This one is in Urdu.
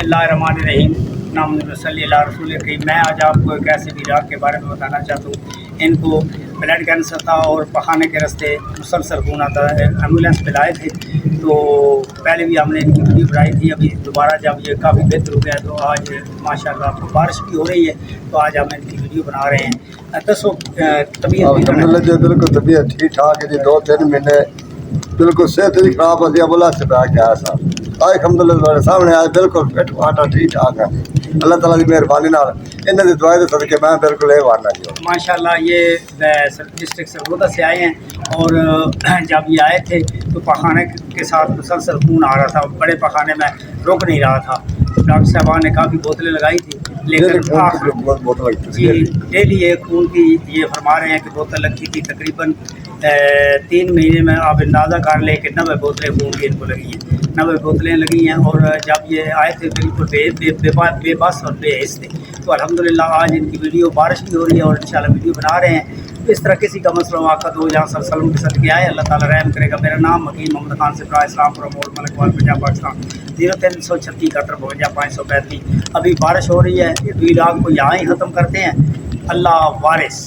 اللہ الرحمن الرحیم نام صلی اللہ رسول کریم۔ میں آج آپ کو ایک ایسے بیمار کے بارے میں بتانا چاہتا ہوں۔ ان کو بلڈ کینسر تھا اور پخانے کے راستے مسلسل خون آتا ہے۔ ایمبولینس پہ لائے تھے تو پہلے بھی ہم نے ان کی ویڈیو بنائی تھی، ابھی دوبارہ جب یہ کافی بہتر ہو گیا تو آج ماشاءاللہ بارش بھی ہو رہی ہے تو آج ہم ان کی ویڈیو بنا رہے ہیں۔ دسو طبیعت الحمدللہ جی بالکل طبیعت ٹھیک ٹھاک ہے جی، 2-3 مہینے بالکل صحت بھی خراب ہوتی ہے، بولا سے پہ کے آیا سا آج الحمدللہ تمہارے سامنے آج بالکل فٹ فاٹا ٹھیک ٹھاک ہے۔ اللہ تعالیٰ کی مہربانی نال انہوں نے دعائیں دے صدقے میں بالکل یہ وارنا جو ماشاءاللہ یہ ڈسٹرکٹ سرگودا سے آئے ہیں اور جب یہ آئے تھے تو پخانے کے ساتھ مسلسل خون آ رہا تھا، بڑے پخانے میں رک نہیں رہا تھا۔ ڈاکٹر صاحبان نے کافی بوتلیں لگائی تھی لیکن جی ڈیلی ایک خون کی یہ فرما رہے ہیں کہ بوتل لگتی تھی تقریباً 3 مہینے میں آپ اندازہ کر لیں کہ 90 بوتلیں خون کی ان کو لگی ہیں، 90 بوتلیں لگی ہیں۔ اور جب یہ آئے تھے بالکل بے بس اور بے حس تھے تو الحمدللہ آج ان کی ویڈیو بارش بھی ہو رہی ہے اور انشاءاللہ ویڈیو بنا رہے ہیں۔ اس طرح کسی کا مسئلہ واقع ہو جہاں صلی اللہ علیہ وسلم کے صدقے آئے، اللہ تعالیٰ رحم کرے گا۔ میرا نام حکیم محمد خان سپرا، اسلام پورہ موڑ، ملک وال، پنجاب، پاکستان، 0336 71 535۔ ابھی بارش ہو رہی ہے، ویلاگ کو یہاں ہی ختم کرتے ہیں۔ اللہ وارث۔